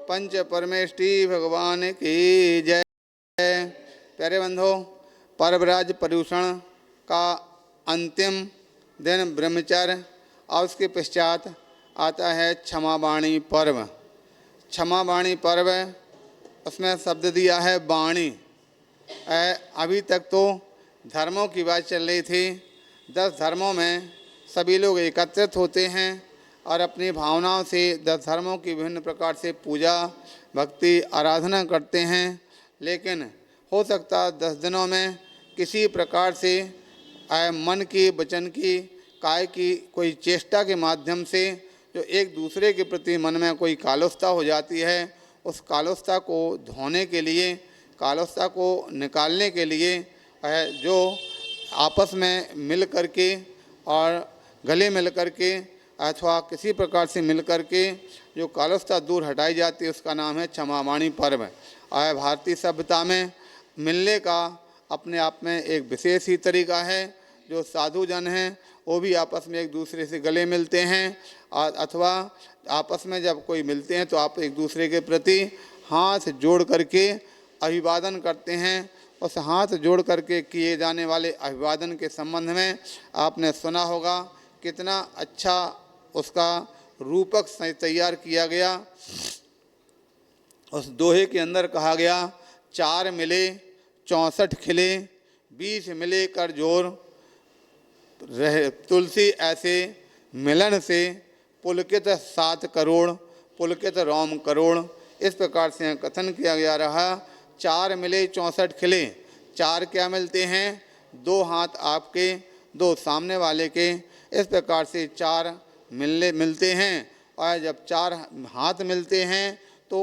पंच परमेष्टि भगवान की जय। प्यारे बंधो, पर्वराज पर्यूषण का अंतिम दिन ब्रह्मचर्य और उसके पश्चात आता है क्षमावाणी पर्व। क्षमावाणी पर्व, उसमें शब्द दिया है वाणी। अभी तक तो धर्मों की बात चल रही थी। 10 धर्मों में सभी लोग एकत्रित होते हैं और अपनी भावनाओं से 10 धर्मों की विभिन्न प्रकार से पूजा भक्ति आराधना करते हैं। लेकिन हो सकता 10 दिनों में किसी प्रकार से मन की, वचन की, काय की कोई चेष्टा के माध्यम से जो एक दूसरे के प्रति मन में कोई कालुस्ता हो जाती है, उस कालुस्ता को धोने के लिए, कालुस्ता को निकालने के लिए जो आपस में मिल करके और गले मिल करके अथवा किसी प्रकार से मिल करके जो कालुस्ता दूर हटाई जाती है, उसका नाम है क्षमावाणी पर्व। भारतीय सभ्यता में मिलने का अपने आप में एक विशेष ही तरीका है। जो साधु जन हैं वो भी आपस में एक दूसरे से गले मिलते हैं, अथवा आपस में जब कोई मिलते हैं तो आप एक दूसरे के प्रति हाथ जोड़ करके अभिवादन करते हैं। उस हाथ जोड़ करके किए जाने वाले अभिवादन के संबंध में आपने सुना होगा कितना अच्छा उसका रूपक तैयार किया गया। उस दोहे के अंदर कहा गया, 4 मिले 64 खिले, 20 मिले कर जोर, रहे तुलसी ऐसे मिलन से पुलकित 7 करोड़, पुलकित रोम करोड़। इस प्रकार से कथन किया गया रहा। 4 मिले 64 खिले। 4 क्या मिलते हैं? 2 हाथ आपके, 2 सामने वाले के। इस प्रकार से 4 मिलते हैं। और जब 4 हाथ मिलते हैं तो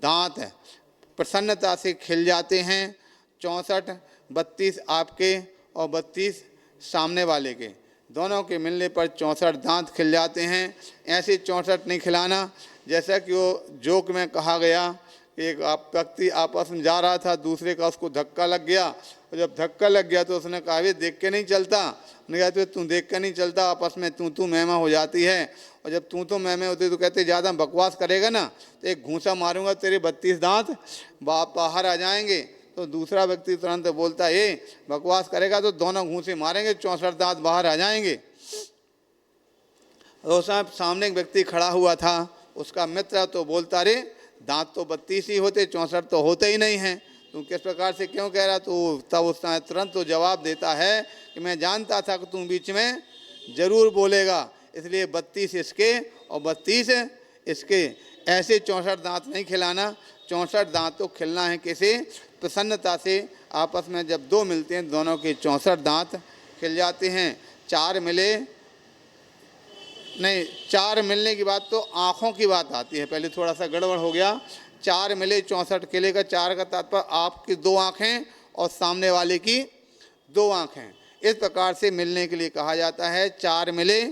दांत प्रसन्नता से खिल जाते हैं। 64, 32 आपके और 32 सामने वाले के, दोनों के मिलने पर 64 दांत खिल जाते हैं। ऐसे 64 नहीं खिलाना जैसा कि वो जोक में कहा गया। एक व्यक्ति आपस में जा रहा था, दूसरे का उसको धक्का लग गया, और जब धक्का लग गया तो उसने कहा, वे देख के नहीं चलता। उसने कहा, तो तू देख के नहीं चलता, आपस में तू मैमा हो जाती है। और जब तू मैमे होती तो कहते ज़्यादा बकवास करेगा ना तो एक घूंसा मारूंगा, तेरे 32 दांत बाहर आ जाएंगे। तो दूसरा व्यक्ति तुरंत बोलता, ये बकवास करेगा तो दोनों घूंसे मारेंगे, 64 दांत बाहर आ जाएंगे। तो सामने एक व्यक्ति खड़ा हुआ था, उसका मित्र, तो बोलता, रे दांत तो 32 ही होते, 64 तो होते ही नहीं हैं, तुम किस प्रकार से क्यों कह रहा? तो तब उस तुरंत तो जवाब देता है कि मैं जानता था कि तुम बीच में जरूर बोलेगा, इसलिए 32 इसके और 32 इसके। ऐसे 64 दांत नहीं खिलाना। 64 दांत तो खिलना है किसी प्रसन्नता से। आपस में जब 2 मिलते हैं, दोनों के 64 दांत खिल जाते हैं। 4 मिले नहीं, 4 मिलने की बात तो आँखों की बात आती है, पहले थोड़ा सा गड़बड़ हो गया। 4 मिले 64 किले का 4 का तात्पर्य आपकी 2 आँखें और सामने वाले की 2 आँखें। इस प्रकार से मिलने के लिए कहा जाता है 4 मिले।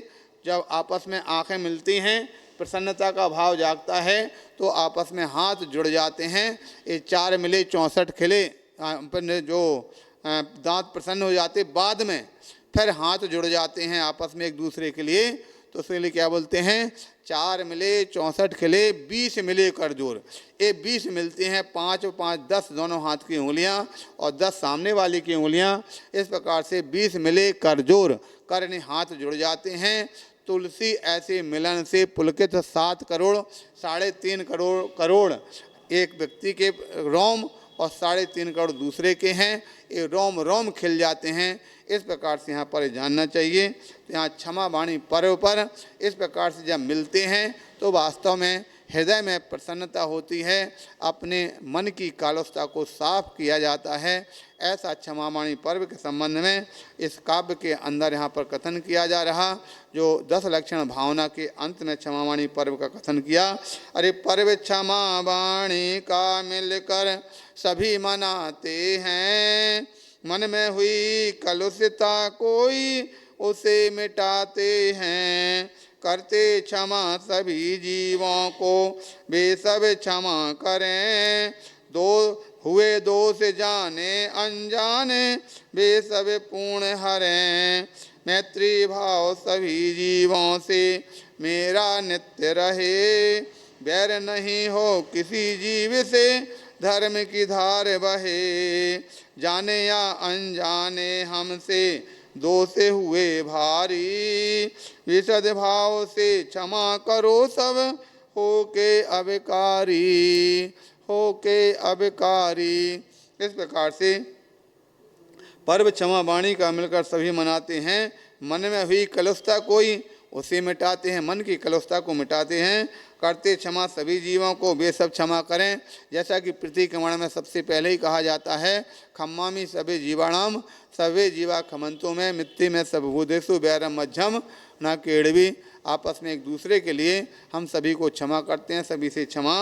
जब आपस में आँखें मिलती हैं, प्रसन्नता का भाव जागता है, तो आपस में हाथ जुड़ जाते हैं। ये 4 मिले 64 खिले, जो दांत प्रसन्न हो जाते, बाद में फिर हाथ जुड़ जाते हैं आपस में एक दूसरे के लिए। तो उसके लिए क्या बोलते हैं? 4 मिले 64 खिले, 20 मिले कर जोर। ये 20 मिलते हैं, 5 और 5 10 दोनों हाथ की उंगलियां और 10 सामने वाली की उंगलियां। इस प्रकार से 20 मिले कर जोर, करने हाथ जुड़ जाते हैं। तुलसी ऐसे मिलन से पुलकित 7 करोड़, 3.5 करोड़ एक व्यक्ति के रोम और 3.5 करोड़ दूसरे के हैं। ये रोम रोम खिल जाते हैं। इस प्रकार से यहाँ पर जानना चाहिए। तो यहाँ क्षमावाणी पर्व पर इस प्रकार से जब मिलते हैं तो वास्तव में हृदय में प्रसन्नता होती है, अपने मन की कालुस्ता को साफ किया जाता है। ऐसा क्षमावाणी पर्व के संबंध में इस काव्य के अंदर यहाँ पर कथन किया जा रहा। जो 10 लक्षण भावना के अंत में क्षमावाणी पर्व का कथन किया। अरे पर्व क्षमावाणी का मिलकर सभी मनाते हैं, मन में हुई कलुषता कोई उसे मिटाते हैं। करते क्षमा सभी जीवों को वे सब क्षमा करें, हुए दोष जाने अनजाने वे सब पूर्ण हरें। मैत्री भाव सभी जीवों से मेरा नित्य रहे, बैर नहीं हो किसी जीव से, धर्म की धार बहे। जाने या अनजाने हमसे दोष हुए भारी, विशद भाव से क्षमा करो सब, हो के अबकारी, हो के अबकारी। इस प्रकार से पर्व क्षमा वाणी का मिलकर सभी मनाते हैं। मन में हुई कलुषता कोई उसे मिटाते हैं, मन की कलुषता को मिटाते हैं। करते क्षमा सभी जीवों को, वे सब क्षमा करें। जैसा कि प्रतिक्रमण में सबसे पहले ही कहा जाता है, खम्मामी सभी जीवाणाम सवे जीवा खमंतों में, मित्ति में सब भूदेशु बैरम मध्यम न केड़वी। आपस में एक दूसरे के लिए हम सभी को क्षमा करते हैं, सभी से क्षमा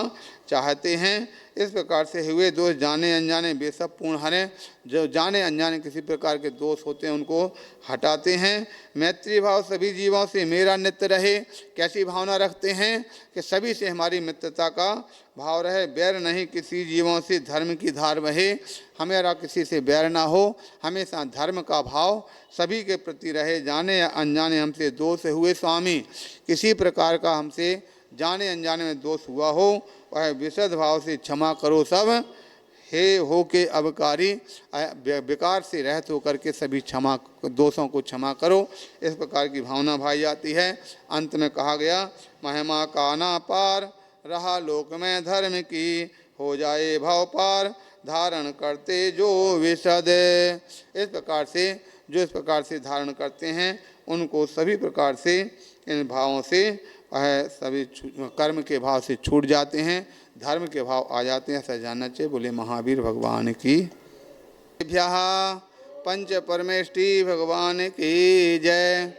चाहते हैं। इस प्रकार से हुए दोष जाने अनजाने वे सब पूर्ण हरें। जो जाने अनजाने किसी प्रकार के दोष होते हैं उनको हटाते हैं। मैत्री भाव सभी जीवों से मेरा नित्य रहे। कैसी भावना रखते हैं कि सभी से हमारी मित्रता का भाव रहे। बैर नहीं किसी जीवों से, धर्म की धार बहे। हमारा किसी से बैर ना हो, हमेशा धर्म का भाव सभी के प्रति रहे। जाने या अनजाने हमसे दोष हुए स्वामी, किसी प्रकार का हमसे जाने अनजाने में दोष हुआ हो, वह विशद भाव से क्षमा करो सब, हे हो के अबकारी। विकार से रहित होकर के सभी क्षमा दोषों को क्षमा करो। इस प्रकार की भावना भाई जाती है। अंत में कहा गया, महिमा का ना पार रहा लोक में धर्म की, हो जाए भाव पार धारण करते जो विशद। इस प्रकार से जो इस प्रकार से धारण करते हैं उनको सभी प्रकार से इन भावों से वह सभी कर्म के भाव से छूट जाते हैं, धर्म के भाव आ जाते हैं। ऐसा जानना चाहिए। बोले महावीर भगवान की। पंच परमेष्टि भगवान की जय।